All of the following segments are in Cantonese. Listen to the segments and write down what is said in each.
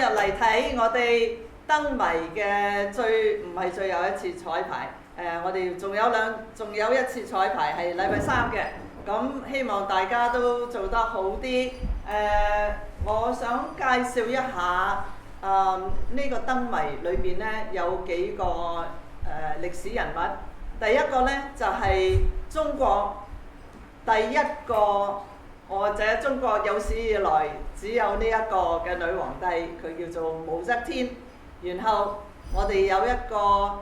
日嚟睇我哋燈謎嘅唔係最後一次彩排，我哋仲有一次彩排係禮拜三嘅，咁希望大家都做得好啲。我想介紹一下呢個燈謎裏邊呢有幾個歷史人物。第一個呢就係中國第一個，或者中國有史以來只有呢一個嘅女皇帝，佢叫做武則天。然後我哋有一個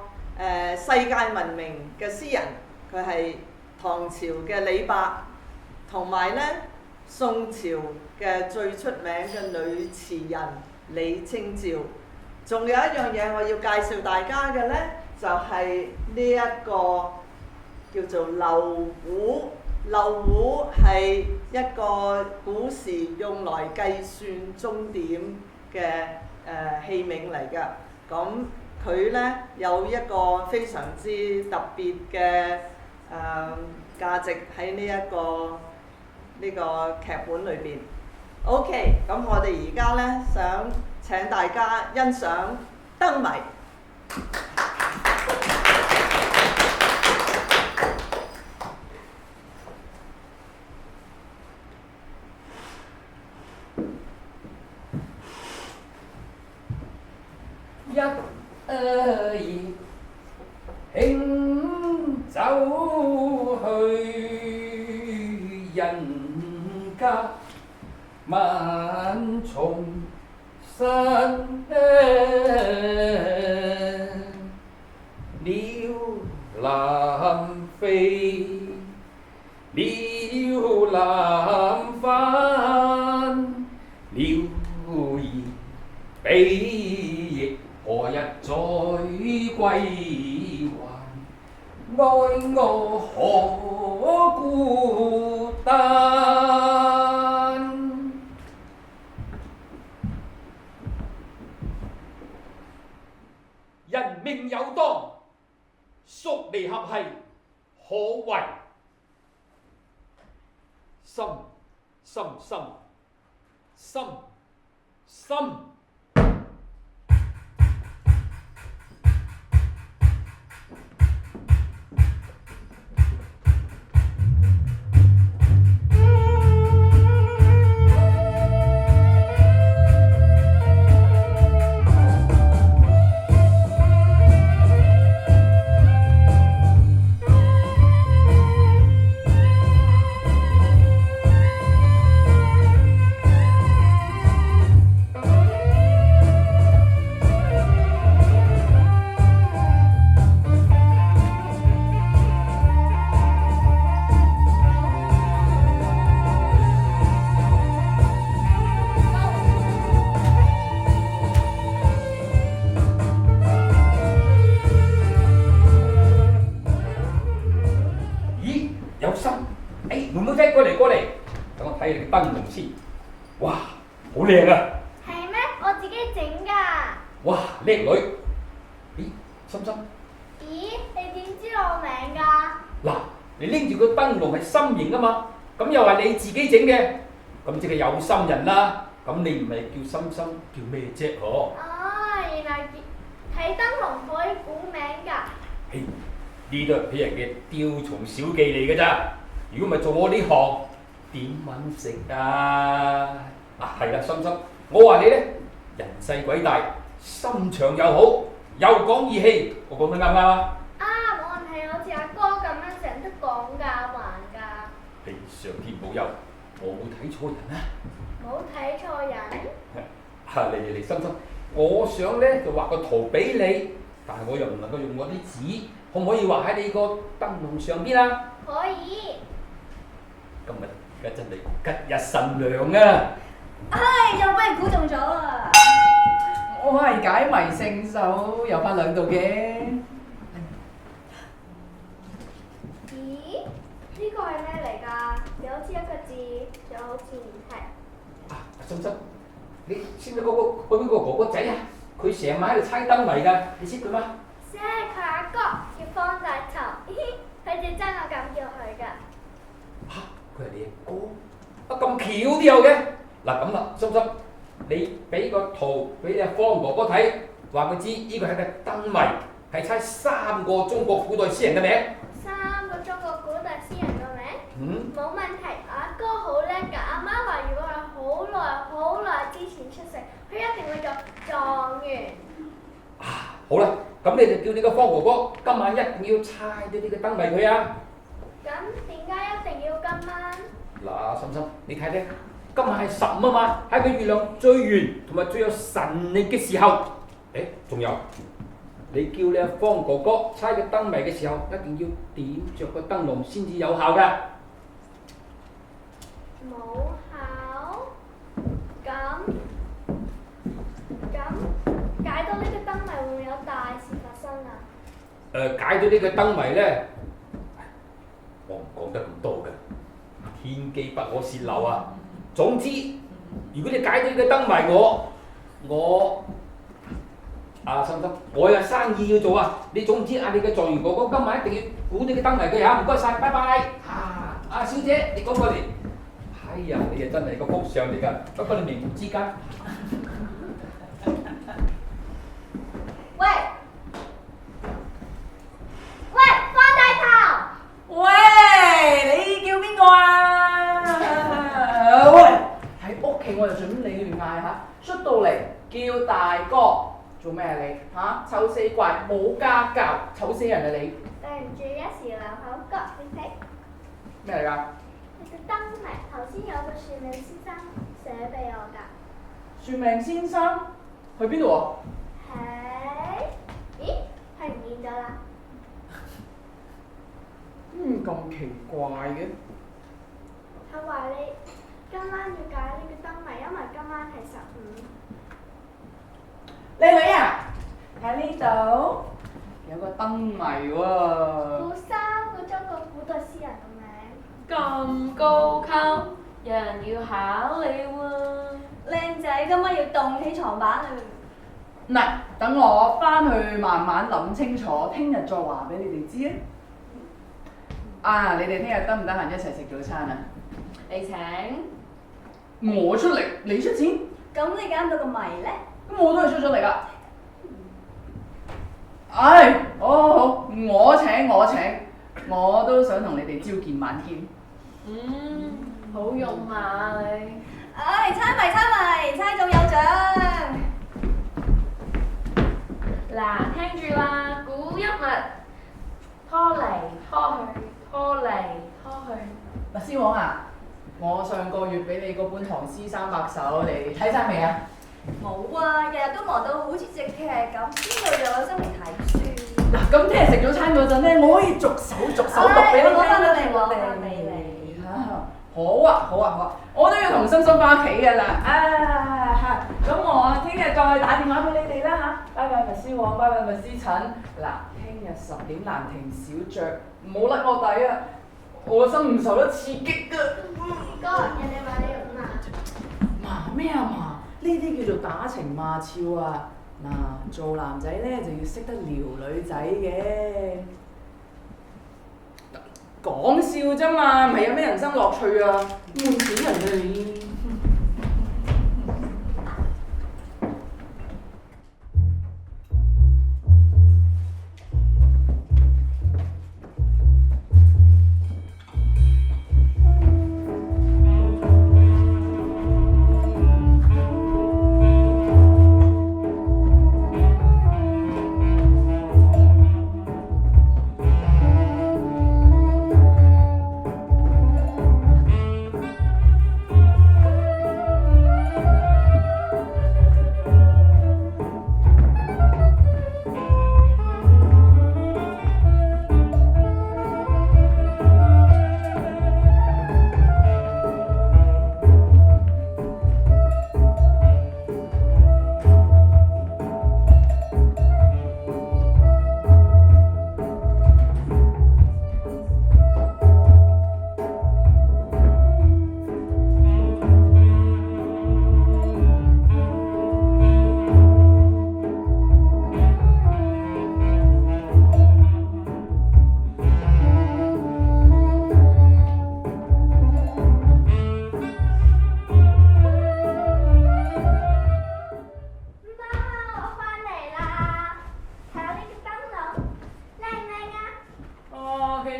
世界聞名嘅詩人，佢係唐朝嘅李白，同埋呢宋朝嘅最出名嘅女詞人李清照。仲有一樣嘢我要介紹大家嘅呢，就係呢一個叫做漏壺。漏壺係一個古時用來計算鐘點嘅器皿嚟㗎。咁佢呢有一個非常之特別嘅價值喺呢個劇本裏邊。OK， 咁我哋而家呢想請大家欣賞燈謎。一葉輕走去，人家萬重山。鳥南飛，鳥南返，鳥兒悲亦何日再歸還？愛我何孤單？人命有當，宿離合繫可為？心心心心心。等我睇你嘅燈籠先。哇，好靚啊！係咩？我自己整㗎。哇，叻女！咦，心心？咦，你點知我名㗎？嗱，你拎住個燈籠係心形啊嘛，咁又係你自己整嘅，咁即係有心人啦。咁你唔係叫心心，叫咩啫？嗬？哦，原來睇燈籠可以估名㗎。嘿，呢都係俾人嘅雕蟲小技嚟㗎咋。如果唔係做我呢行，點揾食啊？啊，係啦，心心，我話你咧，人細鬼大，心腸又好，又講義氣，我講得啱唔啱啊？啊，冇問題，好似阿哥咁樣成日都講㗎，還㗎。係上天保佑，我冇睇錯人啊！冇睇錯人。嚟，心心，我想咧就畫個圖俾你，但係我又唔能夠用我啲紙，可唔可以畫喺你個燈籠上邊啊？可以。今日而家真係吉日甚良啊！唉，又俾人估中咗啊！我係解謎聖手，有翻兩度嘅。咦？呢個係咩嚟㗎？又好似一個字，又好似唔係。啊，心心，你識唔識嗰個哥哥仔啊？佢成晚喺度猜燈謎㗎，你識佢嗎？識，佢阿哥叫方大頭，佢最憎我咁叫佢㗎。嚇！佢係你阿哥啊，咁巧都有嘅。嗱咁啦，心心，你俾個圖俾你阿方哥哥睇，話佢知呢個係個燈謎，係猜3個中國古代詩人嘅名。 3個中國古代詩人個名？冇問題，我阿哥好叻㗎。阿媽話如果係好耐之前出世，佢一定會做狀元。好啦，咁你就叫你個方哥哥今晚一定要猜到呢個燈謎佢啊！咁點解一定要今晚？嗱，心心，你睇咧，今晚係15啊嘛，係個月亮最圓同埋最有神力嘅時候。仲有，你叫你阿方哥哥猜個燈謎嘅時候，一定要點着個燈籠先至有效㗎。冇效？咁解到呢個燈謎會唔會有大事發生啊？解到呢個燈謎咧，我唔講得咁多㗎，天機不可泄漏啊！總之，如果你解到呢個燈謎，我心心，我有生意要做啊！你總之嗌你嘅狀元哥哥今晚一定要估呢個燈謎佢嚇，唔該晒，拜拜。小姐，你講過嚟。哎呀，你啊真係個福相嚟㗎，不過你明唔之間。喂，方大頭！喂，你叫邊個啊？喂，喺屋企我就準你亂嗌嚇，出到嚟叫大哥。做咩啊你？醜死怪，冇家教，醜死人啊你！對唔住，一時流口角，你睇。咩嚟㗎？你個燈謎頭先有個算命先生寫俾我㗎。算命先生去邊度啊？咦？係唔見咗啦？咁奇怪嘅。佢話你今晚要解呢個燈謎，因為今晚係15。靚女啊，喺呢度有個燈謎喎。估3個中國古代詩人個名。咁高級，有人要考你喎。靚仔，今晚要動起床板啊！嗱，等我翻去慢慢諗清楚，聽日再話俾你哋知啊！你哋聽日得唔得閒一齊食早餐啊？你請。我出嚟，你出錢？咁你揀到個謎咧？咁我都係出咗嚟㗎。唉，好，我請，我都想同你哋朝見晚見。好用啊你。唉，猜謎，猜中有獎。嗱，聽住啦，估一物，拖嚟拖去，拖嚟拖去。嗱，師王啊，我上個月俾你嗰本《唐詩300首》，你睇晒未啊？冇啊，日日都忙到好似隻劇咁，邊度有心嚟睇書？嗱，咁聽日食早餐嗰陣咧，我可以逐手讀俾你聽。攞翻俾你。好啊，我都要同心心翻屋企㗎啦。咁我聽日再打電話俾你哋啦嚇。拜拜，麥師王，拜拜，麥師陳。嗱，聽日10點蘭亭小酌，唔好甩我底啊！我心唔受得刺激㗎。哥，人哋話你麻咩啊麻？呢啲叫做打情罵俏啊！嗱，做男仔咧就要識得撩女仔嘅。講笑啫嘛，唔係有咩人生樂趣啊？悶死人啊你！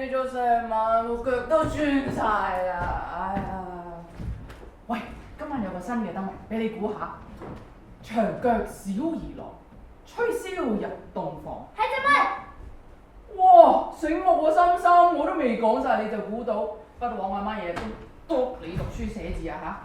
住咗成晚，我腳都酸晒啦！哎呀，喂，今晚有個新嘅燈謎，俾你估下。長腳小兒郎，吹簫入洞房。係隻乜？哇，醒目喎，心心，我都未講晒你就估到，不枉阿媽嘢都督你讀書寫字啊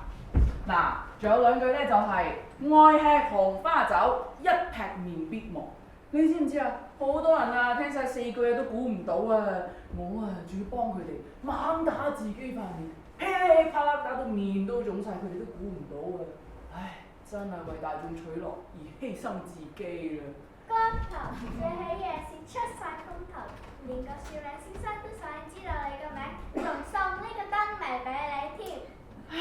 嚇！嗱，仲有兩句咧，就係、愛吃荷花酒，一劈麵必忘。你知唔知啊？好多人啊，聽晒4句都估唔到啊！我啊，仲要幫佢哋猛打自己塊面，噼里啪啦打到面都腫晒，佢哋都估唔到啊！唉，真係為大眾取樂而犧牲自己啦！光頭，你喺夜市出晒風頭，連個少靚先生都想知道你個名，仲送呢個燈謎俾你添。唉，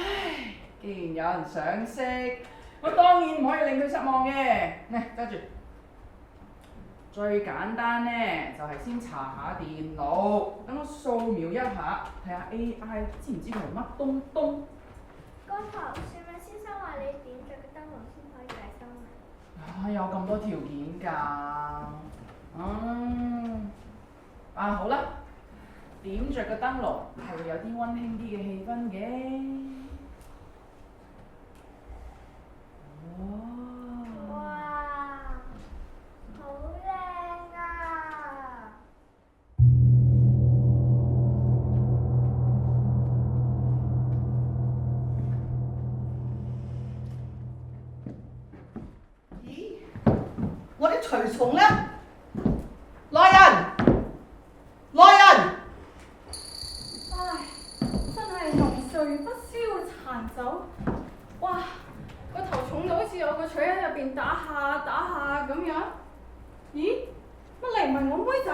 既然有人賞識，我當然唔可以令佢失望嘅。嚟，揸住。最簡單呢，就係、先查下電腦，等我掃描一下，睇下 AI 知唔知佢係乜東東。光頭，少靚先生話你點着個燈籠先可以解燈謎。有咁多條件㗎。好啦，點着個燈籠係會有啲溫馨啲嘅氣氛嘅。哇，好靚啊！咦，我啲隨從咧？來人！來人！唉，真係濃睡不消殘酒。哇，個頭重到好似有個錘喺入邊打下咁樣。咦？乜你唔係我妹仔？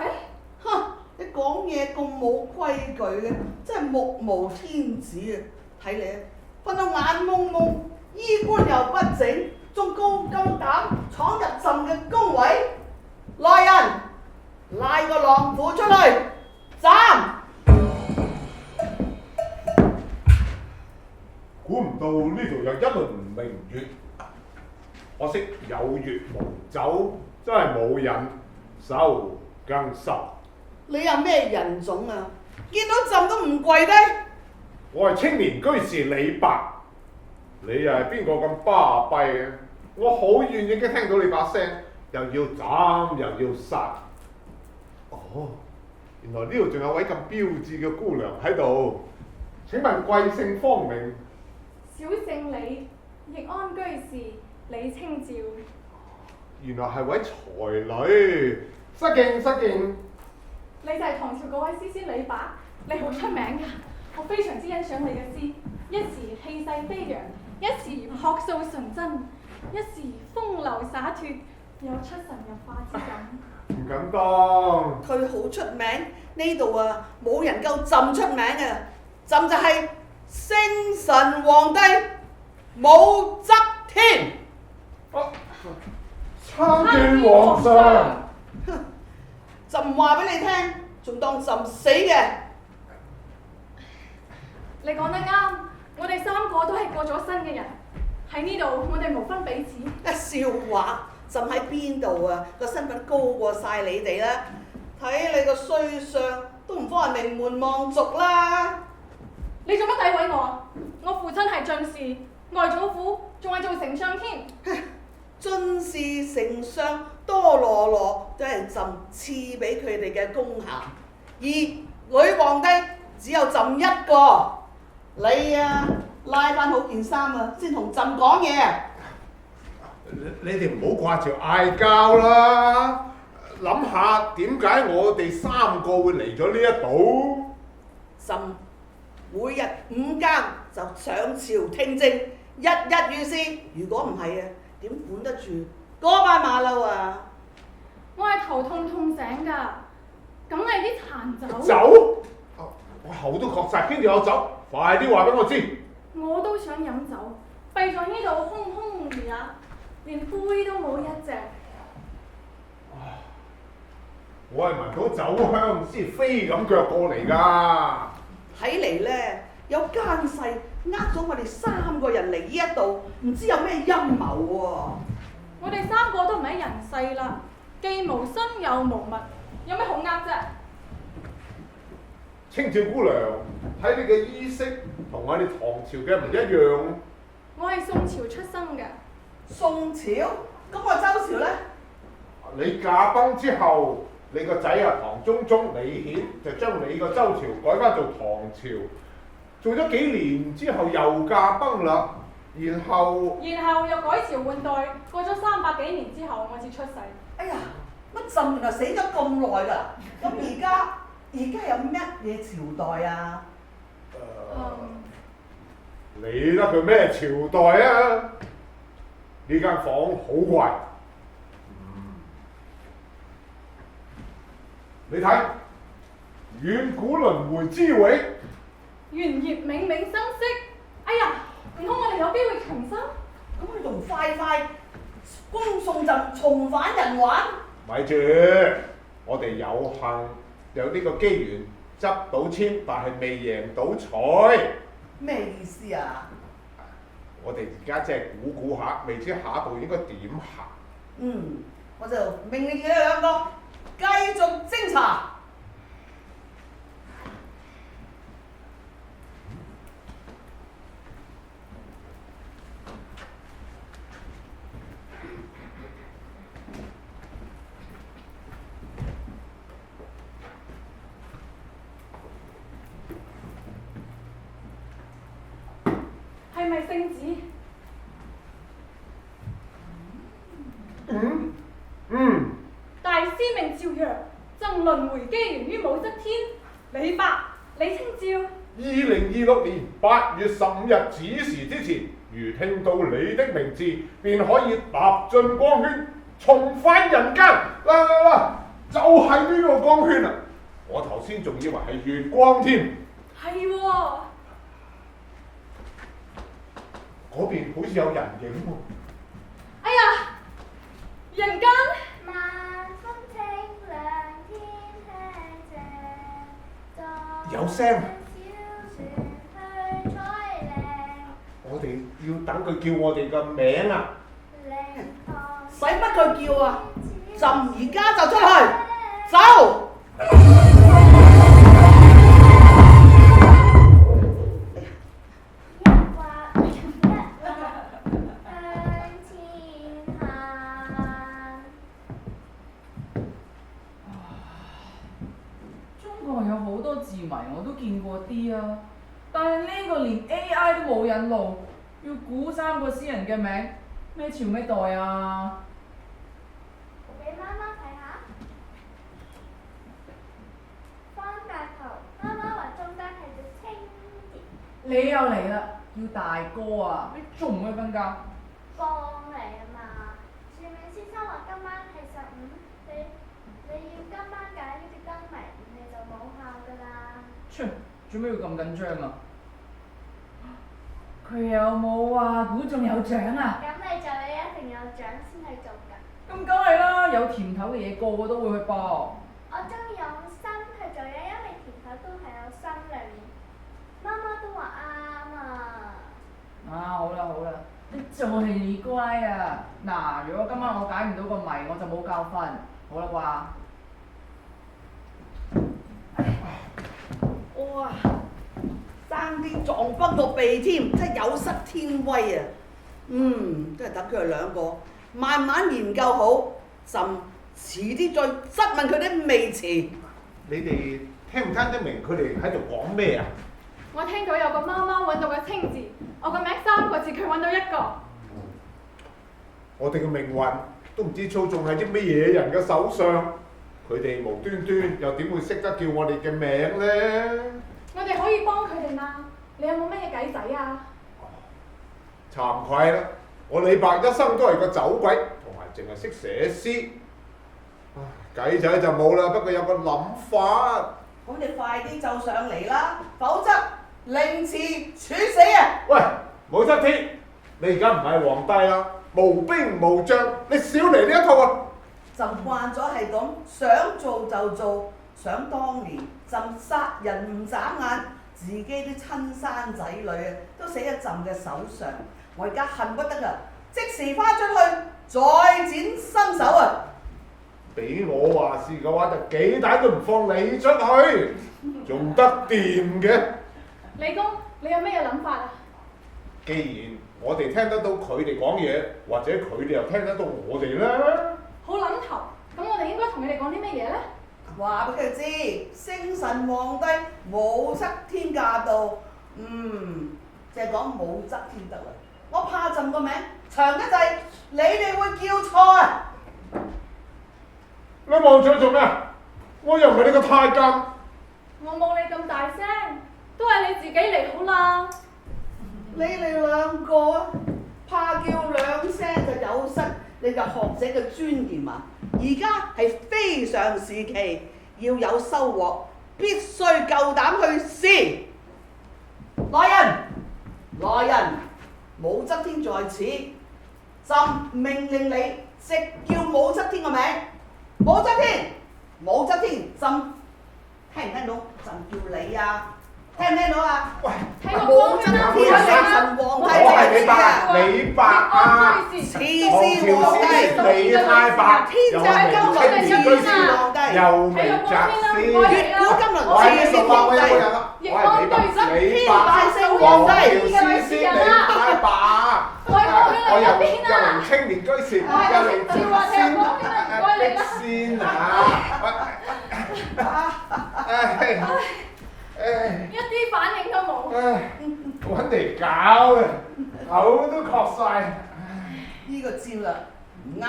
哼！你講嘢咁冇規矩嘅，真係目無天子啊！睇你啊，瞓到眼蒙蒙，衣冠又不整，仲夠膽闖入朕嘅宮位？來人，拉個狼婦出去，斬！估唔到呢度有一輪明月，可惜有月無酒，真係冇癮，愁更愁。你有咩人種啊？見到朕都唔跪低。我係青年居士李白，你又係邊個咁巴閉嘅？我好遠已經聽到你把聲，又要斬又要殺。哦，原來呢度仲有位咁標緻嘅姑娘喺度。請問貴姓芳名？小姓李，易安居士李清照。原來係位才女，失敬失敬。你就係唐朝嗰位詩仙李白，你好出名㗎，我非常之欣賞你嘅詩，一時氣勢飛揚，一時樸素純真，一時風流灑脱，有出神入化之感。唔敢當。佢好出名，呢度啊冇人夠朕出名啊！朕就係星神皇帝武則天。參見皇上。朕話俾你聽，仲當朕死嘅。你講得啱，我哋3個都係過咗身嘅人，喺呢度我哋無分彼此。笑話，朕喺邊度啊？個身份高過晒你哋啦！睇你個衰相，都唔方係名門望族啦！你做乜詆毀我啊？我父親係進士，外祖父仲係做丞相添。進士丞相多羅羅都係朕賜俾佢哋嘅功效，而女皇帝只有朕一個。你啊，拉翻好件衫啊，先同朕講嘢啊！你哋唔好掛住嗌交啦，諗下點解我哋3個會嚟咗呢一度？朕每日5更就上朝聽政，日日如是。如果唔係啊，點管得住嗰班馬騮啊？我係頭痛痛醒㗎，梗係啲殘酒。酒？我口都渴晒，邊度有酒？快啲話俾我知！我都想飲酒，閉在呢度空空如也，連杯都冇一隻。我係聞到酒香先飛咁腳過嚟㗎。睇嚟咧有奸細呃咗我哋3個人嚟呢一度，唔知有咩陰謀喎。我哋3個都唔係人世啦，既無生又無物，有咩好呃啫？清照姑娘，睇你嘅衣飾同我哋唐朝嘅唔一樣。我係宋朝出生嘅。宋朝？咁我周朝呢？你駕崩之後，你個仔啊唐中宗李顯就將你個周朝改翻做唐朝，做咗幾年之後又駕崩啦，然後又改朝換代，過咗300幾年之後我至出世。哎呀，乜朕原來死咗咁耐㗎？咁而家有乜嘢朝代啊？理得佢咩朝代啊？呢間房好怪。你睇，遠古輪迴之域，原葉冥冥生息。哎呀，唔通我哋有機會重生？咁你仲快恭送朕重返人寰？咪住，我哋有幸有呢個機緣執到籤，但係未贏到彩。咩意思啊？我哋而家即係估下，未知下一步應該點行。我就命令你哋兩個繼續偵查。係咪聖旨？大師命詔曰：贈輪迴機緣於武則天。李白、李清照。2026年8月15日子時之前，如聽到你的名字，便可以踏進光圈，重返人間。嗱，就係呢個光圈啊！我頭先仲以為係月光添。係喎。嗰邊好似有人影喎。哎呀，人間。晚風清涼，天輕靜，有聲。小船去採菱。我哋要等佢叫我哋個名啊！使乜佢叫啊？朕而家就出去，走！有好多字謎我都見過啲啊，但係呢個連 AI 都冇引路，要估3個詩人嘅名，咩朝咩代啊？俾媽媽睇下，方大圖，媽媽話中間係隻青字。你又嚟啦，要大哥啊！你仲唔去瞓覺？放嚟啊嘛！算命先生話今晚係15，你要今晚揀呢隻燈謎，你就冇效㗎啦。做咩要咁緊張啊？佢有冇話估中有獎啊？咁你就要一定有獎先去做㗎。咁梗係啦，有甜頭嘅嘢個個都會去報。我中意用心去做嘢，因為甜頭都係有心裏面。媽媽都話啱啊！好啦，你就係你乖啊！嗱，如果今晚我解唔到個謎，我就冇覺瞓，好啦啩？哇！爭啲撞崩個鼻添，真係有失天威啊！都係等佢哋兩個慢慢研究好，朕遲啲再質問佢啲未遲。你哋聽唔聽得明佢哋喺度講咩啊？我聽到有個媽媽揾到個清字，我個名3個字，佢揾到1個。我哋嘅命運都唔知操縱喺啲乜嘢人嘅手上，佢哋無端端又點會識得叫我哋嘅名呢？我哋可以幫佢哋嘛？你有冇乜嘢計仔啊？慚愧啦！我李白一生都係個酒鬼，同埋淨係識寫詩。計仔就冇啦，不過有個諗法。咁你快啲就上嚟啦，否則凌遲處死啊！喂，武則天，你而家唔係皇帝啦，無兵無將，你少嚟呢一套啊！朕慣咗係咁，想做就做。想當年朕殺人唔眨眼，自己啲親生仔女啊都死喺朕嘅手上。我而家恨不得啊，即時翻出去再展身手啊！俾我話事嘅話，就幾大都唔放你出去，仲得掂嘅。李公，你有咩諗法啊？既然我哋聽得到佢哋講嘢，或者佢哋又聽得到我哋咧，好諗頭，咁我哋應該同佢哋講啲咩嘢咧？話俾佢知，聖神皇帝武則天駕到，就係講武則天得啦。我怕朕個名長一滯，你哋會叫錯啊！你望住我做咩？我又唔係你個太監。我冇你咁大聲，都係你自己嚟好啦。你哋兩個啊，怕叫兩聲就有失你個學者嘅尊嚴啊！而家係非常時期，要有收穫，必須夠膽去試。來人，武則天在此，朕命令你直叫武則天個名。武則天，朕聽唔聽到？朕叫你啊！聽唔聽到啊？喂，睇個光先啦，天聖神皇帝在此啊！李白啊，此師皇帝，李太白，天下金輪此師皇帝，又名謫仙，越古金輪此師皇帝，我係李白，李白，皇朝詩仙李太白，我又名青年居士，又名謫仙啊！一啲反應都冇。揾嚟搞嘅，口都確晒。呢個戰略唔啱。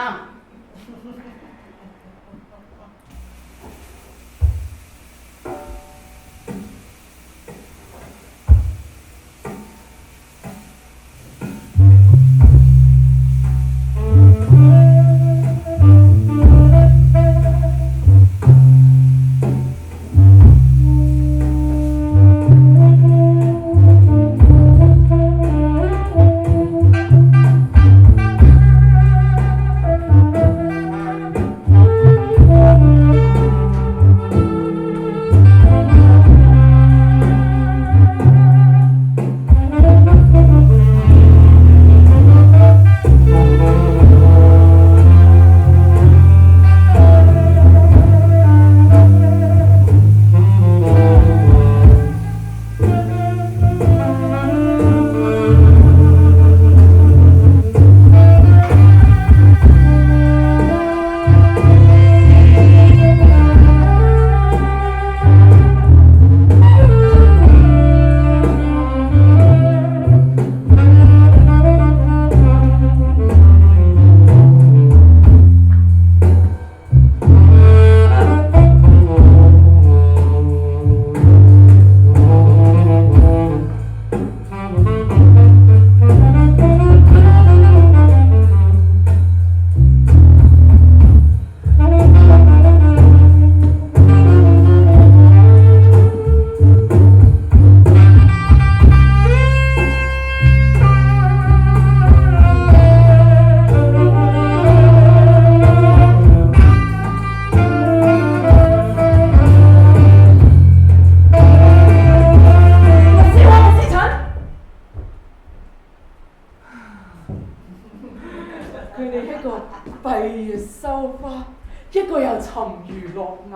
沉魚落雁，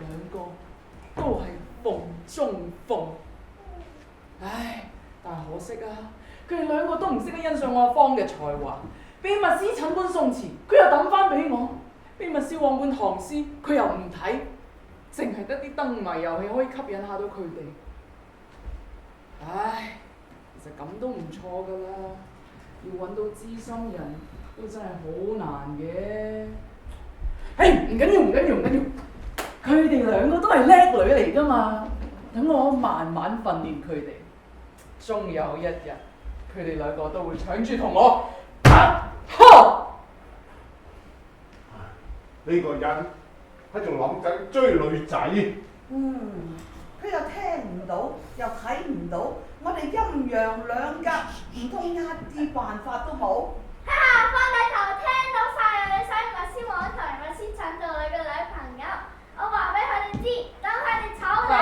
兩個都係鳳中鳳。唉，但係可惜啊，佢哋兩個都唔識得欣賞我阿芳嘅才華。秘密詩診本宋詞，佢又抌翻俾我；秘密笑往本唐詩，佢又唔睇，淨係得啲燈謎遊戲可以吸引下到佢哋。唉，其實咁都唔錯㗎啦，要揾到知心人都真係好難嘅。唉，唔緊要，佢哋兩個都係叻女嚟㗎嘛，等我慢慢訓練佢哋，終有一日，佢哋兩個都會搶住同我打呵。呢個人喺度諗緊追女仔。佢又聽唔到，又睇唔到，我哋陰陽兩隔，唔通一啲辦法都冇？哈哈，方大頭聽到晒啊！你想密師王同密師診做你嘅女朋友，我話俾佢哋知，等佢哋炒你。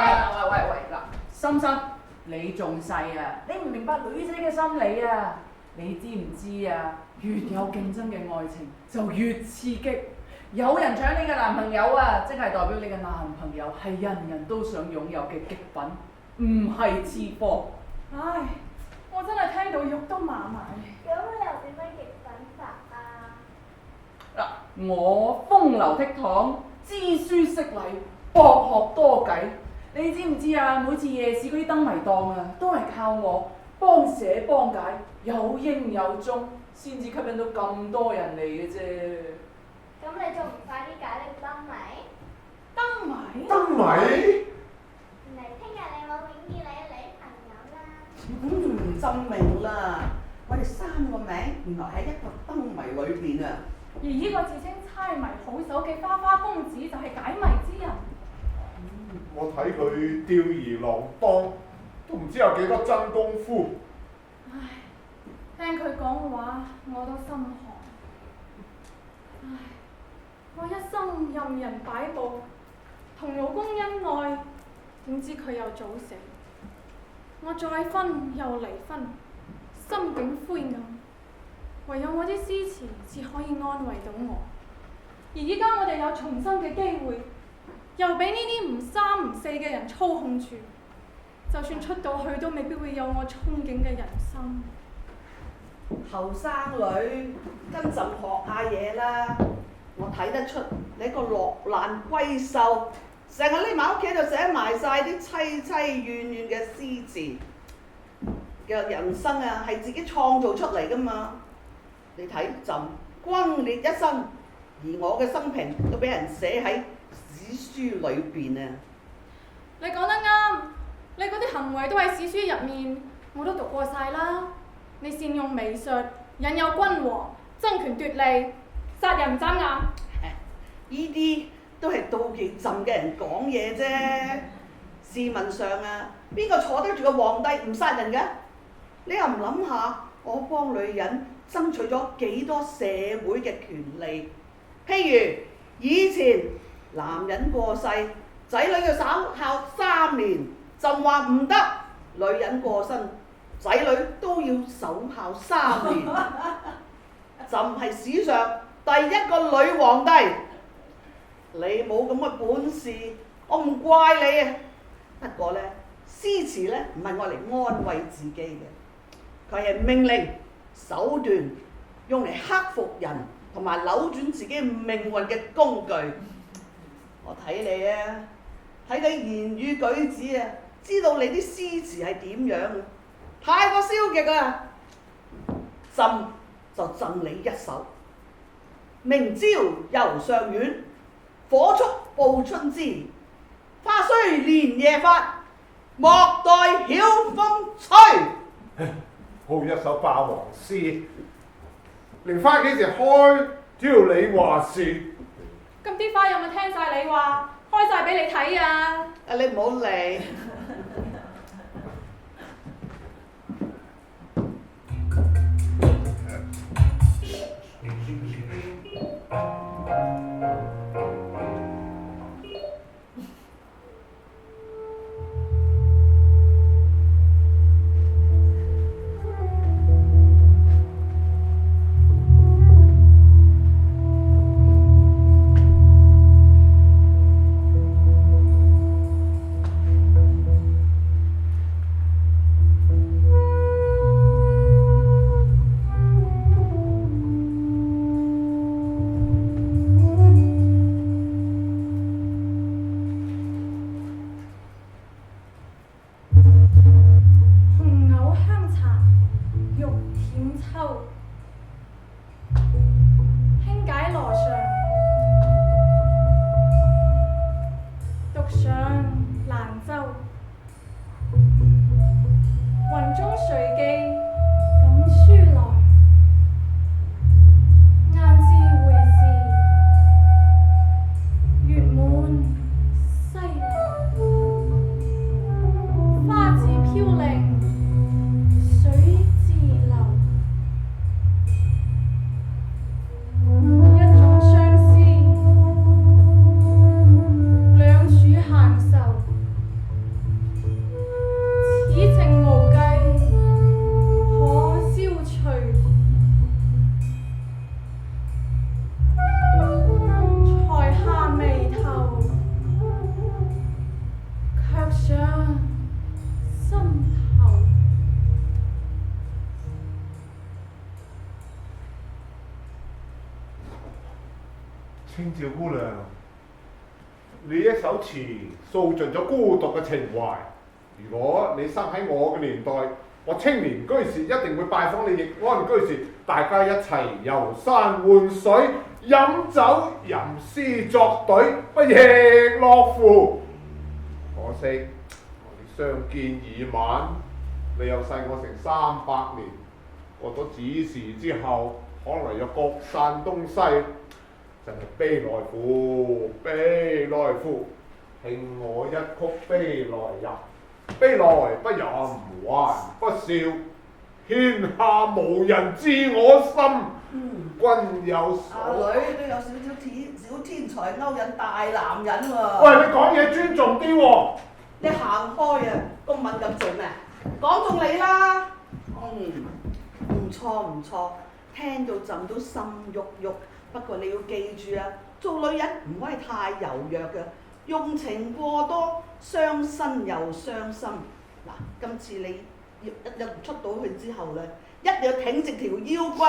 喂，嗱，心心，你仲細啊，你唔明白女仔嘅心理啊，你知唔知啊？越有競爭嘅愛情就越刺激，有人搶你嘅男朋友啊，即係代表你嘅男朋友係人人都想擁有嘅極品，唔係次貨。唉，我真係聽到肉都麻麻嘅。咁你又點樣極品法啊？嗱，我風流倜儻，知書識禮，博學多計。你知唔知啊？每次夜市嗰啲燈謎檔啊，都係靠我幫寫幫解，有英有中，先至吸引到咁多人嚟嘅啫。咁你仲唔快啲解呢個燈謎？燈謎？燈謎？原來聽日你冇永見你嘅女朋友啦。真明啦！我哋3個名原來喺一個燈謎裏邊啊！而呢個自稱猜謎好手嘅花花公子就係解謎之人。我睇佢吊兒郎當，都唔知有幾多真功夫。唉，聽佢講話我都心寒。唉，我一生任人擺布，同老公恩愛，點知佢又早死。我再婚又離婚，心境灰暗，唯有我啲詩詞至可以安慰到我。而依家我哋有重生嘅機會，又俾呢啲唔三唔四嘅人操控住，就算出到去都未必會有我憧憬嘅人生。後生女跟朕學下嘢啦！我睇得出你個落難閨秀，成日匿埋屋企度寫埋晒啲凄凄怨怨嘅詩詞嘅人生啊，係自己創造出嚟噶嘛？你睇朕轟烈一生，而我嘅生平都俾人寫喺史書裏邊啊！你講得啱，你嗰啲行為都喺史書入面，我都讀過晒啦。你善用媚術，引誘君王，爭權奪利，殺人唔眨眼。呢啲都係妒忌朕嘅人講嘢啫。試問上啊，邊個坐得住個皇帝唔殺人嘅？你又唔諗下，我幫女人爭取咗幾多社會嘅權利？譬如以前男人過世，仔女要守孝3年，朕話唔得；女人過身，仔女都要守孝3年。朕係史上第一個女皇帝。你冇咁嘅本事，我唔怪你啊。不過呢，詩詞呢唔係愛嚟安慰自己嘅，佢係命令手段，用嚟克服人同埋扭轉自己命運嘅工具。我睇你啊，睇你言語舉止啊，知道你啲詩詞係點樣啊，太過消極啊！朕就贈你一首：明朝遊上苑，火速報春枝，花雖連夜發，莫待曉風吹。好一首霸王詩，蓮花幾時開？只要你話事。咁啲花有冇聽晒你話？開晒俾你睇啊！你唔好理。清照姑娘，你一首詞訴盡咗孤獨嘅情懷。如果你生喺我嘅年代，我青年居士一定會拜訪你易安居士，大家一齊遊山玩水、飲酒吟詩作對，不亦樂乎？可惜我哋相見已晚，你又細我成300年，過咗子時之後，可能又各散東西，真係悲來乎，悲來乎！慶我一曲悲來吟，悲來不吟還不笑，天下無人知我心。君有阿所女都有小天才勾引大男人喎。喂，你講嘢尊重啲喎。你行開啊！咁敏感做咩？講中你啦。唔錯唔錯，聽到朕都心喐喐。不過你要記住啊，做女人唔可以太柔弱嘅，用情過多，傷身又傷心。嗱，今次你一出到去之後咧，一定要挺直條腰骨。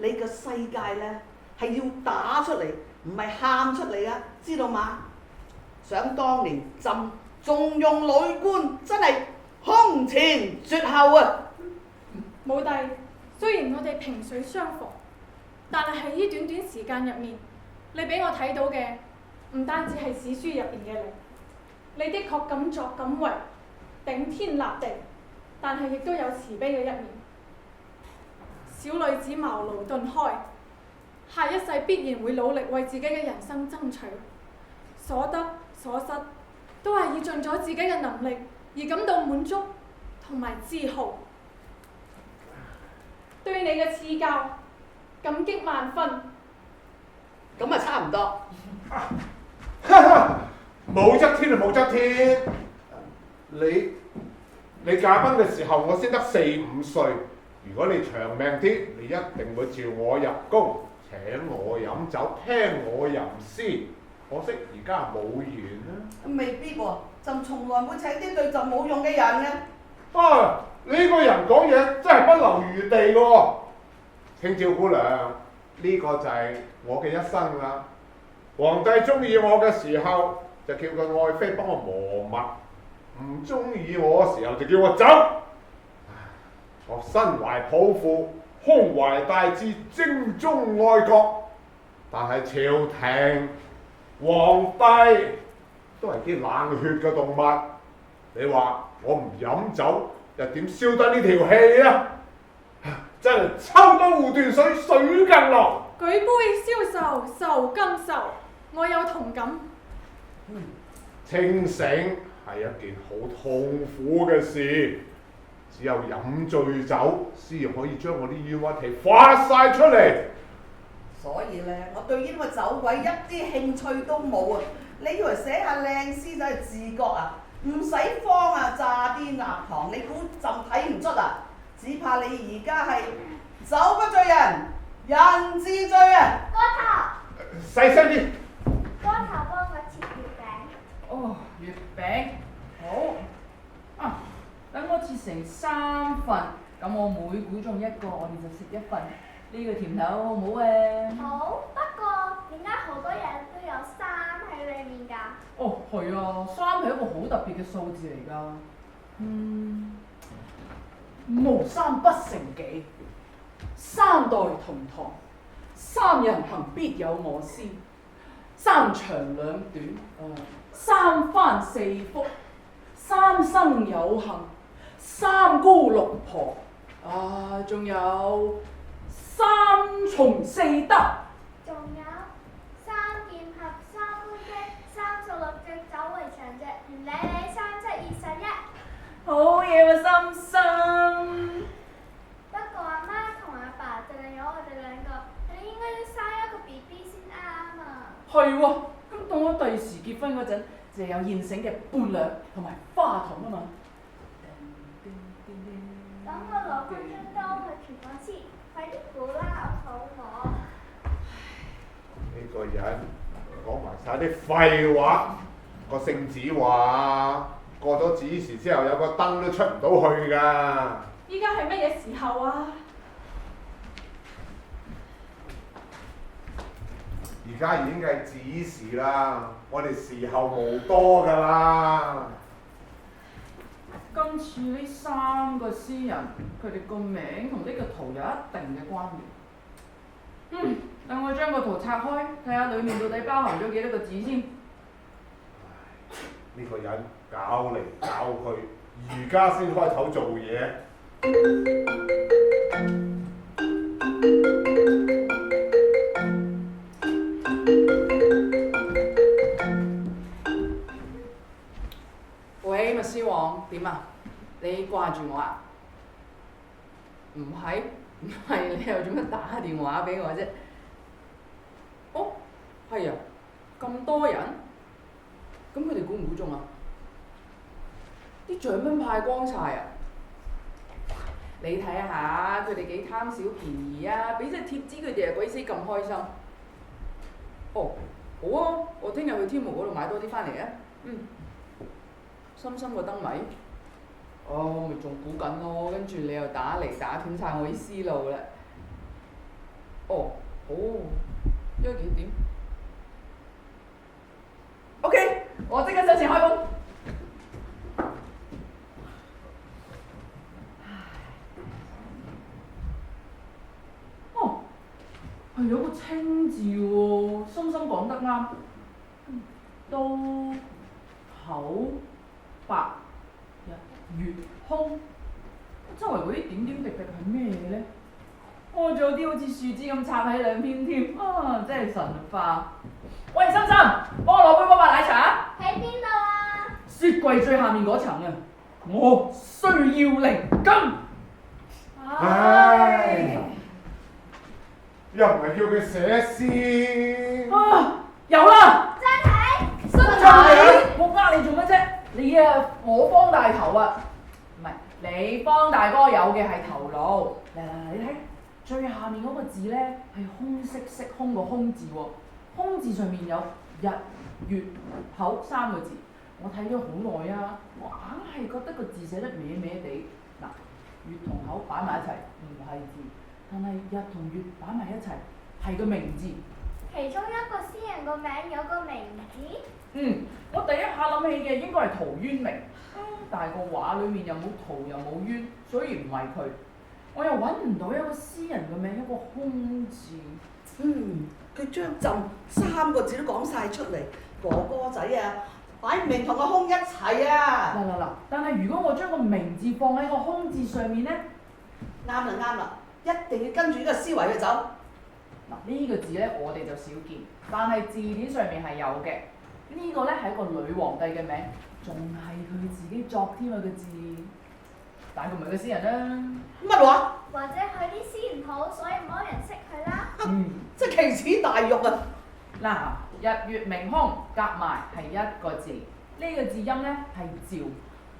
你個世界咧係要打出嚟，唔係喊出嚟啊！知道嗎？想當年朕重用女官，真係空前絕後啊！武帝，雖然我哋萍水相逢，但係喺呢短短時間入面，你俾我睇到嘅唔單止係史書入邊嘅你，你的確敢作敢為，頂天立地，但係亦都有慈悲嘅一面。小女子茅廬頓開，下一世必然會努力為自己嘅人生爭取，所得所失都係以盡咗自己嘅能力而感到滿足同埋自豪。對你嘅賜教感激萬分。咁啊差唔多。武則天啊，武則天，你駕崩嘅時候，我先得4、5歲。如果你長命啲，你一定會召我入宮，請我飲酒，聽我吟詩。可惜而家冇緣啦。未必喎，朕從來會請啲對朕冇用嘅人嘅。啊！你個人講嘢真係不留餘地嘅喎。清照姑娘，呢個就係我嘅一生啦。皇帝中意我嘅時候，就叫個愛妃幫我磨墨；唔中意我嘅時候，就叫我走。我身懷抱負，胸懷大志，精忠愛國，但係朝廷、皇帝都係啲冷血嘅動物。你話我唔飲酒，又點燒得呢條氣啊？真係抽刀互斷水，水更流。舉杯消愁，愁更愁，我有同感。清醒係一件好痛苦嘅事。只有飲醉酒先可以將我啲冤屈氣發晒出嚟。所以咧，我對呢個酒鬼一啲興趣都冇啊！你以為寫下靚詩就係自覺啊？唔使慌啊，炸啲鴨糖，你估朕睇唔出啊？只怕你而家係酒不醉人，人自醉啊！哥頭，細聲啲。哥頭幫我切月餅。哦，月餅好啊！等我切成3份，咁我每估中1個，我哋就食1份。呢個甜頭好唔好嘅？好，不過點解好多嘢都有3喺裡面㗎？哦，係啊，3係一個好特別嘅數字嚟㗎。無三不成幾，3代同堂，3人行必有我師，3長2短，3番4福，3生有幸，3姑6婆，仲有3從4德。仲有3劍俠、3官擊、36隻走為長隻，唔理你3、7、21。好嘢喎，心心。不過阿媽同阿爸就令咗我哋2個，你應該要生一個 BB 先啱啊。係喎，咁到我第時結婚嗰陣，就有現成嘅伴娘同埋花筒啊嘛。等我攞翻張刀去廚房先，快啲估啦，我肚餓。呢個人講埋晒啲廢話，個聖旨話過咗子時之後有個燈都出唔到去㗎。依家係乜嘢時候啊？而而家已經係指示啦，我哋時候無多㗎啦。今次呢3個詩人，佢哋個名同呢個圖有一定嘅關聯。等我將個圖拆開，睇下裡面到底包含咗幾多個字先。呢個人搞嚟搞去，而家先開頭做嘢。喂，密斯王，點啊？你掛住我啊？唔係，你又做乜打電話俾我啫？哦，係啊，咁多人，咁佢哋估唔估中啊？啲獎品派光晒啊！你睇下佢哋幾貪小便宜啊！俾隻貼紙佢哋啊，鬼死咁開心。哦，好啊，我聽日去天母嗰度買多啲翻嚟啊。深深個燈謎，我咪仲估緊咯，跟住你又打嚟打斷晒我啲思路啦。哦，好，因為幾點 ？OK， 我即刻上前開工。哦，係有個清字喎，深深講得啱。都口白日月空，周圍嗰啲點點滴滴係咩咧？仲有啲好似樹枝咁插喺兩邊添，真係神化。喂，深深，幫我攞杯波霸奶茶。喺邊度啊？雪櫃最下面嗰層啊！我需要靈感。唉，又唔係叫佢寫詩。有啦！真係？真係？我呃你做乜啫？你啊，我方大頭啊，唔係你方大哥有嘅係頭腦。嗱，你睇最下面嗰個字咧係空色色空個空字喎，空字上面有日月口3個字。我睇咗好耐啊，我硬係覺得個字寫得歪歪地。嗱，月同口擺埋一齊唔係字，但係日同月擺埋一齊係個名字。其中一個詩人個名有個名字。我第一下諗起嘅應該係陶淵明，但係個畫裡面又冇陶又冇淵，所以唔係佢。我又揾唔到一個詩人嘅名一個空字。佢將朕3個字都講晒出嚟，哥哥仔啊，擺明同個空一齊啊！嗱，但係如果我將個名字放喺個空字上面呢？啱啦，一定要跟住呢個思維去走。嗱，呢個字呢，我哋就少見，但係字典上面係有嘅。呢個呢係一個女皇帝嘅名，仲係佢自己作添啊個字，但係佢唔係個詩人啦。乜話？或者佢啲詩唔好，所以冇人識佢啦。真係奇恥大辱啊！嗱，日月明空夾埋係一個字，呢個字音呢係趙，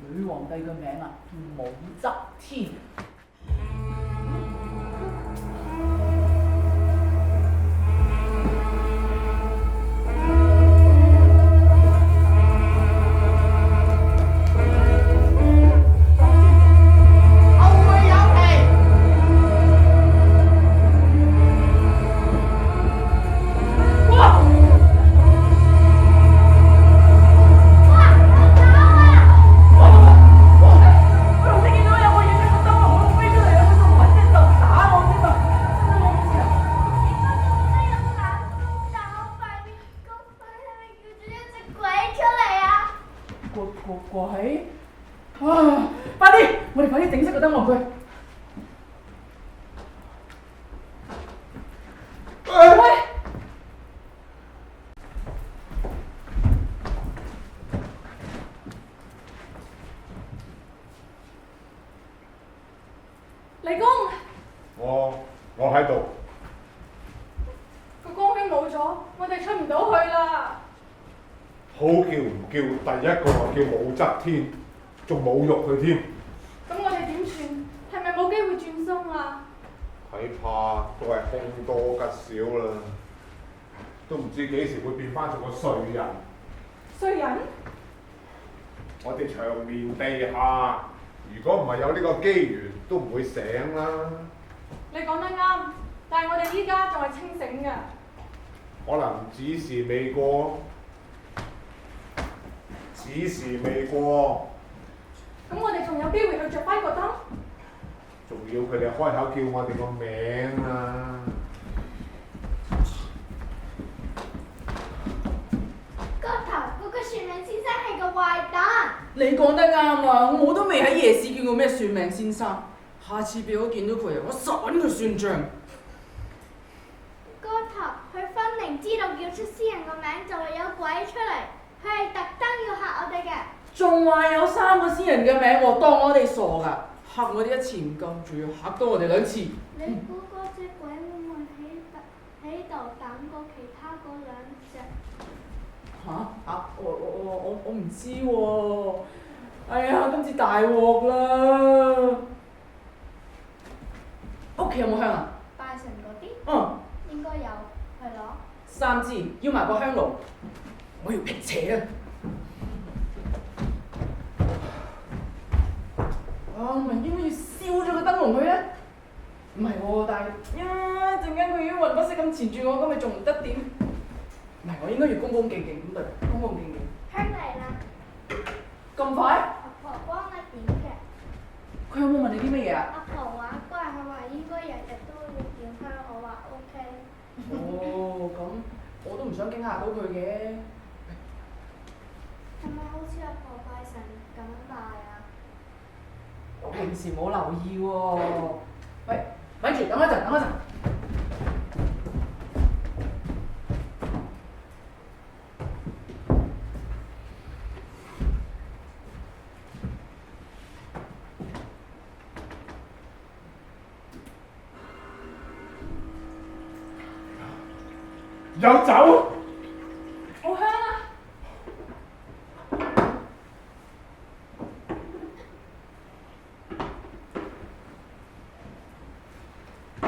女皇帝嘅名啊，武則天。快啲！我哋快啲整熄個燈籠佢。喂！李公，我喺度。個光圈冇咗，我哋出唔到去啦。好叫唔叫？第一個話叫武則天，仲侮辱佢添。咁我哋點算？係咪冇機會轉生啊？睇怕都係凶多吉少啦，都唔知幾時會變翻做個睡人。衰人？我哋長眠地下，如果唔係有呢個機緣，都唔會醒啦。你講得啱，但係我哋依家仲係清醒㗎。可能指示未過，指示未過，咁我哋仲有機會去着翻個燈？仲要佢哋開口叫我哋個名啊！個頭嗰個算命先生係個壞蛋。你講得啱啊！我都未喺夜市見過咩算命先生。下次俾我見到佢，我實揾佢算賬。個頭佢分明知道叫出詩人個名就會有鬼出嚟，佢係特登要嚇我哋嘅。仲話有3個詩人嘅名喎，當我哋傻㗎，嚇我哋1次唔夠，仲要嚇到我哋2次。你估嗰隻鬼會唔會喺度等過其他嗰2隻？我唔知喎。哎呀，今次大鑊啦！屋企有冇香啊？拜神嗰啲？應該有，去攞。3支，要埋個香爐。我要辟邪啊！我咪應該要燒咗個燈籠佢咧？唔係喎，但係陣間佢已經魂不識咁纏住我，咁咪仲唔得點？唔係，我應該要恭恭敬敬咁對，恭恭敬敬。香嚟啦！咁快？阿婆幫你點嘅。佢有冇問你啲乜嘢啊？阿婆話乖，佢話應該日日都要點香，我話 OK。哦，咁我都唔想驚嚇到佢嘅。係咪好似阿婆拜神咁拜啊？我平時冇留意喎。喂，咪住，等一陣，等一陣。有酒，好香啊！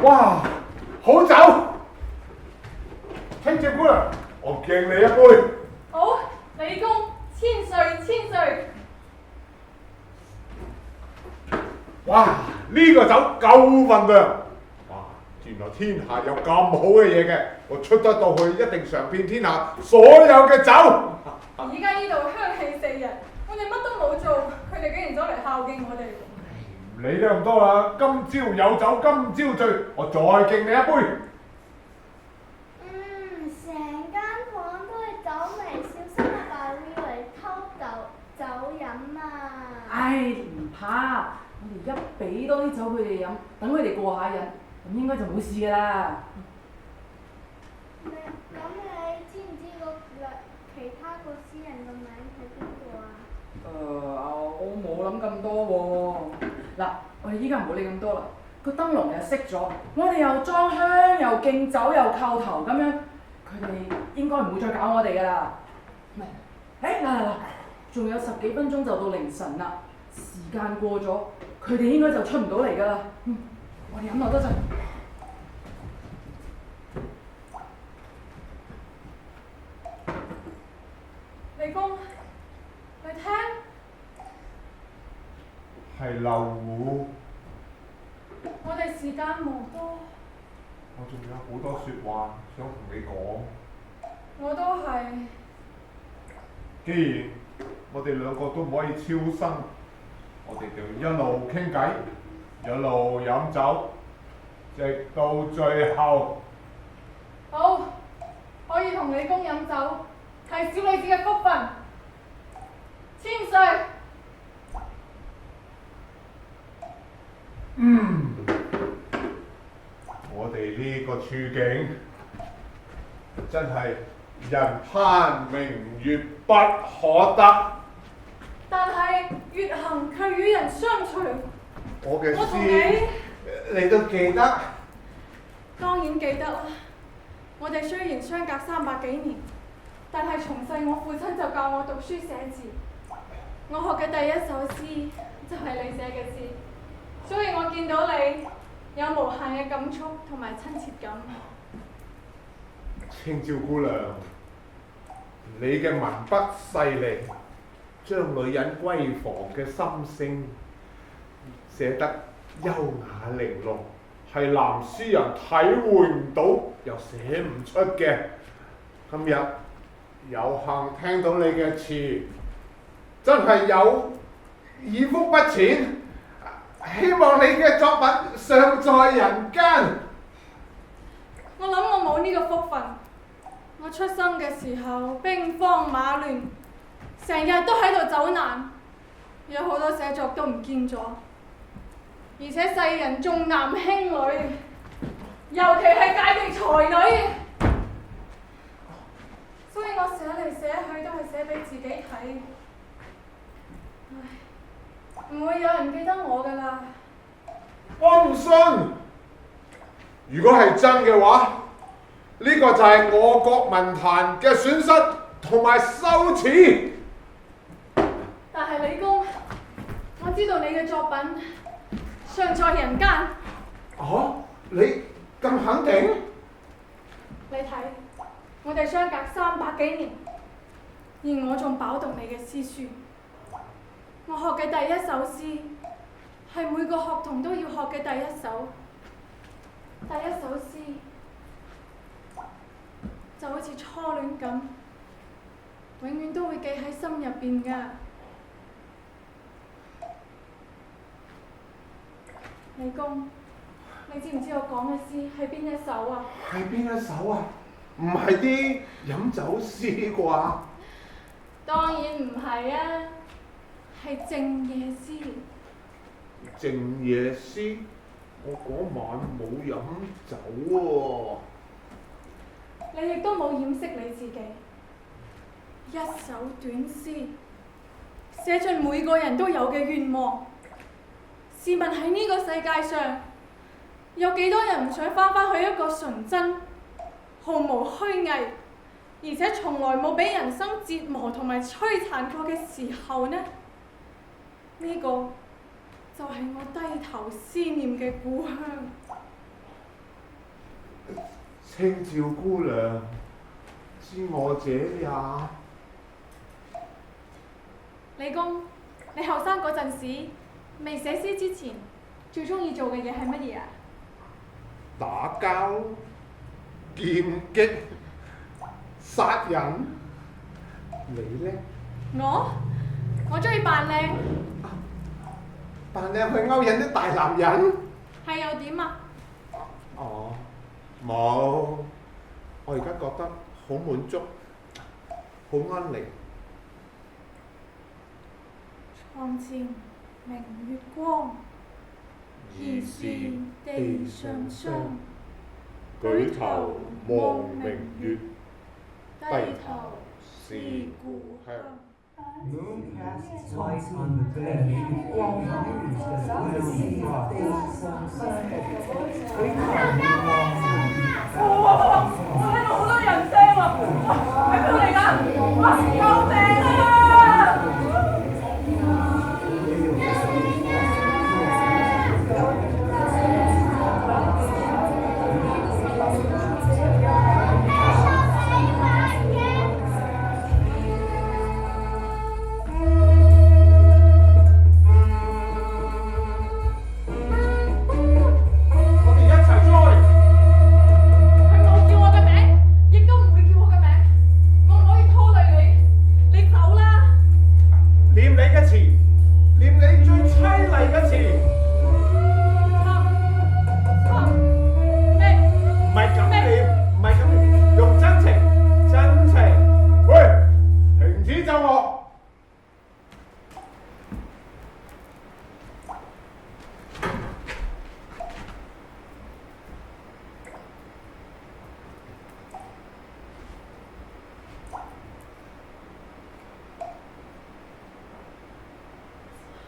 哇！好酒，清照姑娘，我敬你一杯。好，李公千歲千歲。哇！呢個酒夠份量。哇！原來天下有咁好嘅嘢嘅，我出得到去一定嘗遍天下所有嘅酒。而家呢度香氣四溢，我哋乜都冇做，佢哋竟然走嚟孝敬我哋。唔理得咁多啦，今朝有酒今朝醉，我再敬你一杯。成間房都係酒味，小心阿爸會嚟偷酒飲啊！唉，唔怕，我哋一俾多啲酒佢哋飲，等佢哋過下癮，咁應該就冇事㗎啦。咁你知唔知其他個詩人個名係邊個啊？我冇諗咁多喎。嗱，我哋依家唔好理咁多啦。個燈籠又熄咗，我哋又裝香又敬酒又叩頭咁樣，佢哋應該唔會再搞我哋㗎啦。嗱，仲有10幾分鐘就到凌晨啦，時間過咗，佢哋應該就出唔到嚟㗎啦。我哋飲落多陣。李公，你聽。係漏壺，我哋時間無多。我仲有好多説話想同你講。我都係。既然我哋兩個都唔可以超生，我哋就一路傾偈，一路飲酒，直到最後。好，可以同李公飲酒，係小女子嘅福分。千歲。我哋呢個處境真係人攀明月不可得。但係月行卻與人相隨。我嘅我同詩你都記得？當然記得啦。我哋雖然相隔300幾年，但係從細我父親就教我讀書寫字。我學嘅第一首詩就係你寫嘅詩，所以我見到你有無限嘅感觸同埋親切感。青椒姑娘，你嘅文筆細膩，將女人閨房嘅心聲寫得優雅玲瓏，係男詩人體會唔到又寫唔出嘅。今日有幸聽到你嘅詞，真係有耳福不淺。希望你嘅作品尚在人間。我諗我冇呢個福分。我出生嘅時候兵荒馬亂，成日都喺度走難，有好多寫作都唔見咗。而且世人重男輕女，尤其係界定才女。所以我寫嚟寫去都係寫俾自己睇。唉，唔會有人記得我㗎啦。我唔信。如果係真嘅話，呢個就係我國文壇嘅損失同埋羞恥。但係李公，我知道你嘅作品尚在人間。哦，你咁肯定？你睇，我哋相隔300幾年，而我仲飽讀你嘅詩書。我學嘅第一首詩係每個學童都要學嘅第一首。第一首詩就好似初戀咁，永遠都會記喺心入邊㗎。李公，你知唔知我講嘅詩係邊一首啊？係邊一首啊？唔係啲飲酒詩啩？當然唔係啊，係靜夜詩。靜夜詩？我嗰晚冇飲酒喎。你亦都冇掩飾你自己。一首短詩，寫盡每個人都有嘅願望。試問喺呢個世界上，有幾多人唔想返去一個純真、毫無虛偽，而且從來冇俾人生折磨同埋摧殘過嘅時候呢？呢個就係我低頭思念嘅故鄉。清照姑娘，知我者也。李公，你後生嗰陣時，未寫詩之前，最中意做嘅嘢係乜嘢啊？打交、劍擊、殺人。你呢？我中意扮靚。扮靚去勾引啲大男人？係又點啊？哦，冇。我而家覺得好滿足，好安寧。床前明月光，疑是地上霜。舉頭望明月，低低頭頭思思故鄉。故鄉。 Moon casts light on the bed, while moons that will be brought from 哇！我聽到好多人聲喎，喺邊度嚟㗎？哇！救命啊！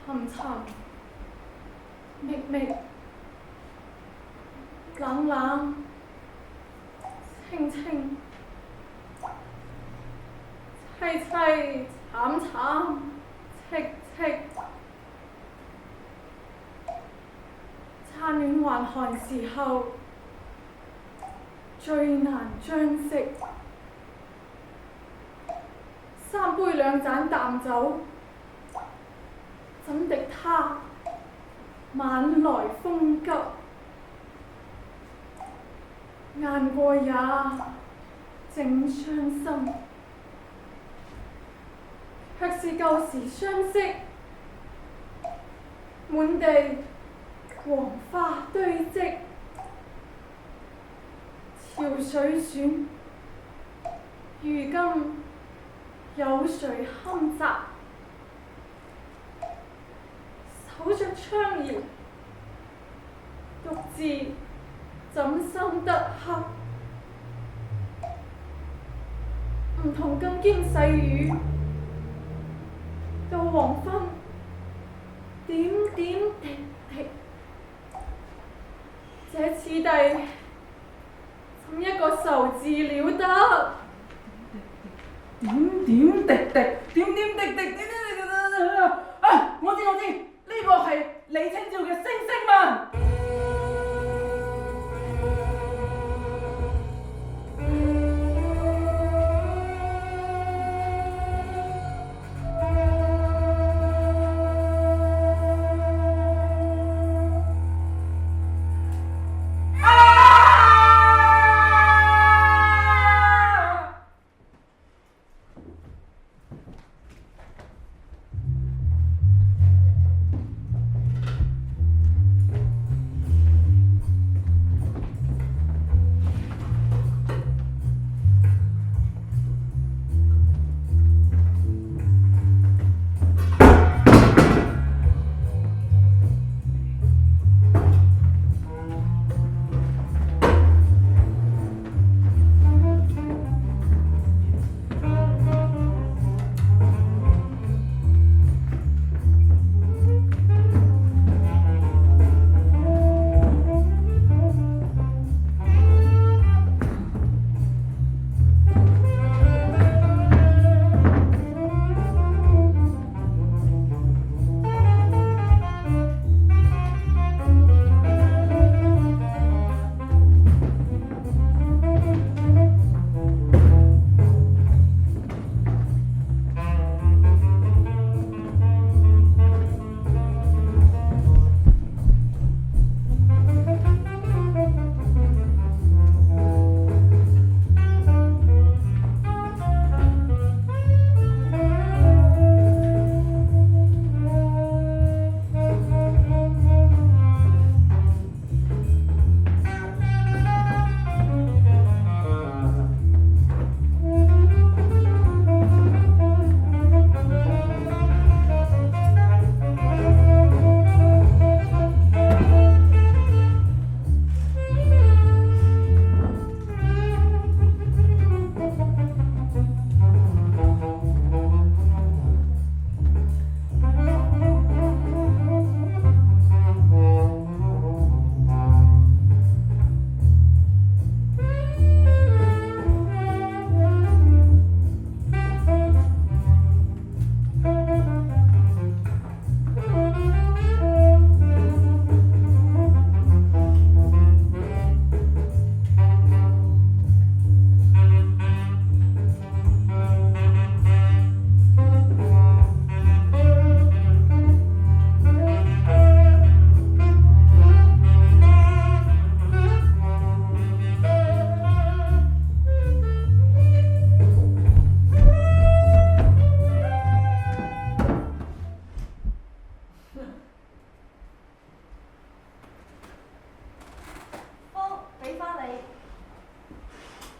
沉沉、覓覓、冷冷、清清、凄凄、慘慘、戚戚，燦暖還寒時候，最難將息。3杯2盞淡酒。怎敵他晚來風急，雁過也正傷心。卻是舊時相識，滿地黃花堆積，潮水選，如今有誰堪摘？守着窗搖，獨自怎生得黑？唔同金兼細雨，到黃昏，點點滴滴，這次第怎一個愁字了得？點點滴滴，點點滴滴，點點滴滴。啊！我知，呢個係李清照嘅《星星問》。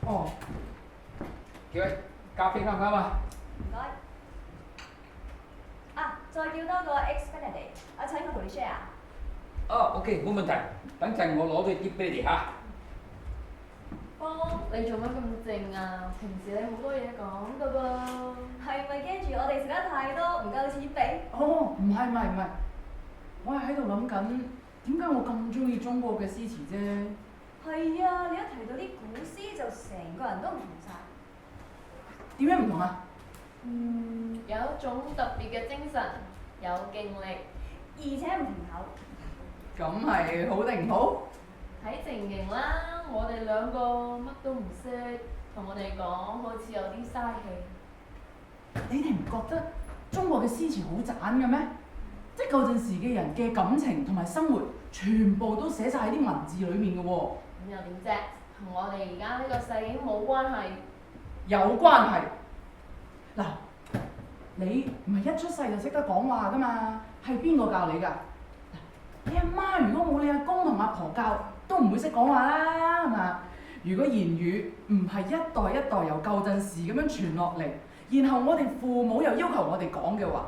哦，幾位咖啡啱唔啱啊？唔該。啊，再叫多個 X Benedict，我請佢同你 share。哦，OK，冇問題。等陣我攞咗啲俾你哋嚇。方，你做乜咁靜啊？平時你好多嘢講噶噃。係咪驚住我哋食得太多唔夠錢俾？哦，唔係，我係喺度諗緊點解我咁中意中國嘅詩詞啫。係啊，你一提到啲古詩就成個人都唔同晒。點樣唔同啊？有一種特別嘅精神，有勁力，而且唔停口。咁係好定唔好？睇情形啦，我哋兩個乜都唔識，同我哋講好似有啲嘥氣。你哋唔覺得中國嘅詩詞好賺嘅咩？即係舊陣時嘅人嘅感情同埋生活，全部都寫晒喺啲文字裡面嘅喎。咁又點啫？同我哋而家呢個世境冇關係，有關係。嗱，你唔係一出世就識得講話噶嘛？係邊個教你㗎？你阿媽如果冇你阿公同阿婆教，都唔會識講話啦，係嘛？如果言語唔係一代一代由舊陣時咁樣傳落嚟，然後我哋父母又要求我哋講嘅話，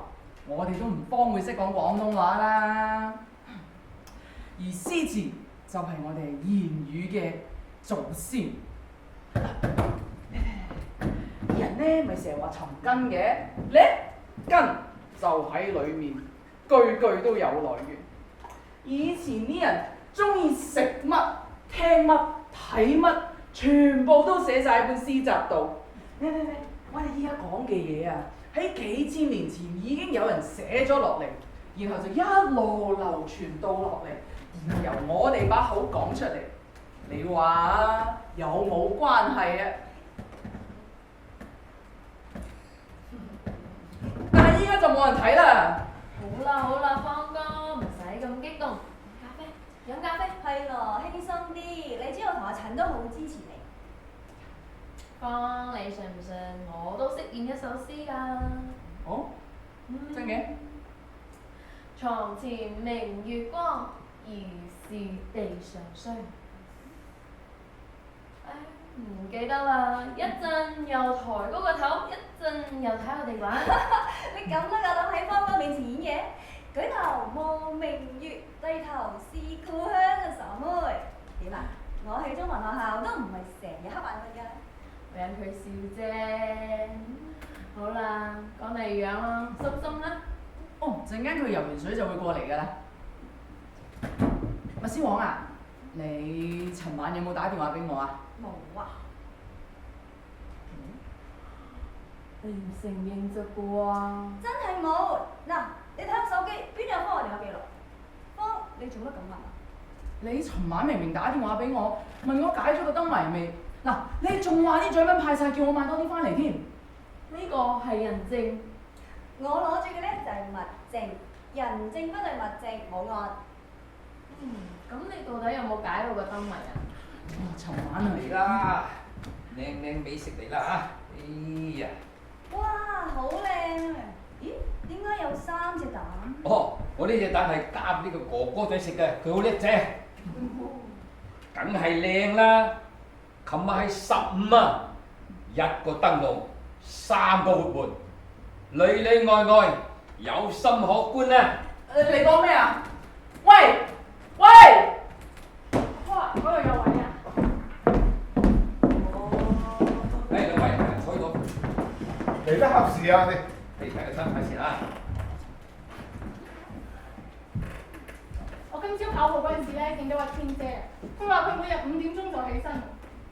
我哋都唔方會識講廣東話啦。而詩詞就係我哋言語嘅祖先。人咧咪成日話尋根嘅，咧根就喺裡面，句句都有來源。以前啲人中意食乜、聽乜、睇乜，全部都寫晒喺本詩集度。嚟，我哋依家講嘅嘢啊，喺幾千年前已經有人寫咗落嚟，然後就一路流傳到落嚟，然後由我哋把口講出嚟。你話有冇關係啊？但係依家就冇人睇啦。好啦，方哥唔使咁激動，咖啡飲咖啡。係咯，輕心啲。你知我同阿陳都好支持你。方，你信唔信？我都識演一首詩㗎。哦，真嘅？床前明月光，疑是地上霜。唔記得啦，一陣又抬高個頭，一陣又睇我哋玩。你咁都夠膽喺方哥面前演嘢？舉頭望明月，低頭是故鄉嘅傻妹。點啊？我喺中文學校都唔係成日黑眼瞓㗎。讓佢笑啫。好啦，講第二樣啦，心心啦。哦，陣間佢游完水就會過嚟㗎啦。麥師黃啊，你尋晚有冇打電話俾我啊？冇啊。你唔承認咋啩？真係冇。嗱，你睇下手機，邊有方我電話記錄？方，你做乜咁啊？你尋晚明明打電話俾我，問我解咗個燈謎未？嗱，你仲話啲獎品派晒，叫我買多啲翻嚟添。呢個係人證。我攞住嘅咧就係物證，人證不對物證，冇案。咁你到底有冇解到個燈謎啊？尋晚嚟啦，靚美食嚟啦嚇！哎呀！哇，好靚啊！咦，點解有3隻蛋？哦，我呢隻蛋係加俾呢個哥哥仔食嘅，佢好叻仔。梗係靚啦！琴晚係15啊，一個燈籠，3個活盤，裏裏外外有心可觀啊！你講咩啊？喂！哇，嗰度有位啊！兩位坐度。嚟得合時啊！你睇個身睇先啦。我今朝跑步嗰陣時咧，見到阿天姐，佢話佢每日5點鐘就起身。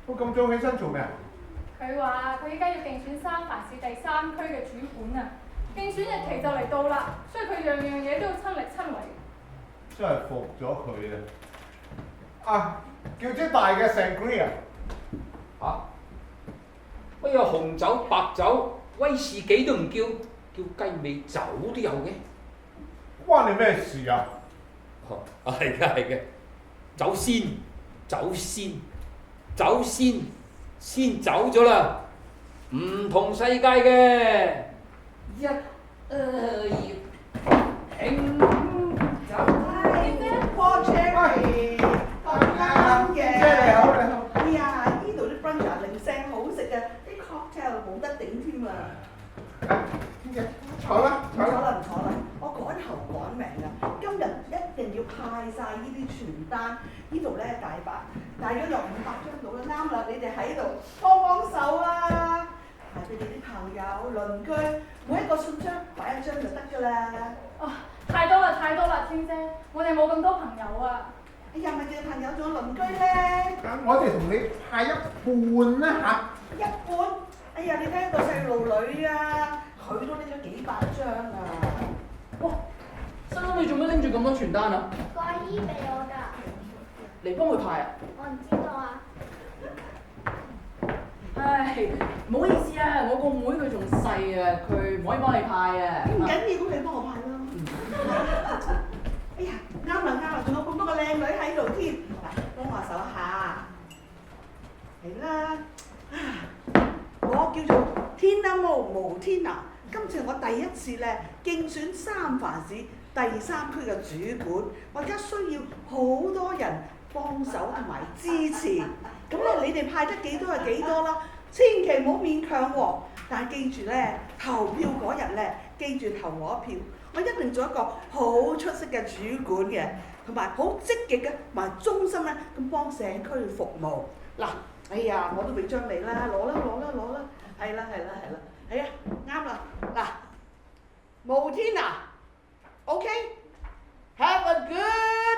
我咁早起身做咩啊？佢話佢依家要競選三藩市第3區嘅主管啊！競選日期就嚟到啦，所以佢樣樣嘢都要親力親為。真係服咗佢啊！啊，叫隻大嘅 Sangria。嚇？乜有紅酒、白酒、威士忌都唔叫，叫雞尾酒都有嘅。關你咩事啊？係嘅，走先走咗啦，唔同世界嘅。1、2、興走。Paul Cherry，咁啱嘅。你好。哎呀，呢度啲 brunch 零舍好食嘅，啲 cocktail 冇得頂添啊！坐啦，唔坐啦，我趕喉趕命啊！今日一定要派晒呢啲傳單，呢度咧大約有500張到啦，啱啦，你哋喺度幫手啊！派俾你啲朋友、鄰居，每一個信箱擺1張就得㗎啦。哦，太多啦，天姐，我哋冇咁多朋友啊！哎呀，咪叫朋友仲有鄰居咧。咁我哋同你派1半啦嚇。1半？哎呀，你睇個細路女啊，佢都拎咗幾百張啊！哇！心心你做乜拎住咁多傳單啊？個阿姨俾我㗎。你幫佢派啊？我唔知道啊。唉，唔好意思啊，我個妹佢仲細啊，佢唔可以幫你派啊。唔緊要，咁你幫我派咯。哎呀，啱啦，仲有咁多個靚女喺度添，嗱，幫我手下。係啦，我叫天啊！今次我第一次咧競選三藩市第3區嘅主管，我而家需要好多人幫手同埋支持。咁咧，你哋派得幾多係幾多啦，千祈唔好勉強喎。但係記住咧，投票嗰日咧，記住投我一票。我一定做一個好出色嘅主管嘅，同埋好積極嘅，同埋忠心咧咁幫社區服務。嗱，哎呀，我都俾張你啦，攞啦，係啦，係啊，啱啦。嗱，無天啊 ，OK，Have a good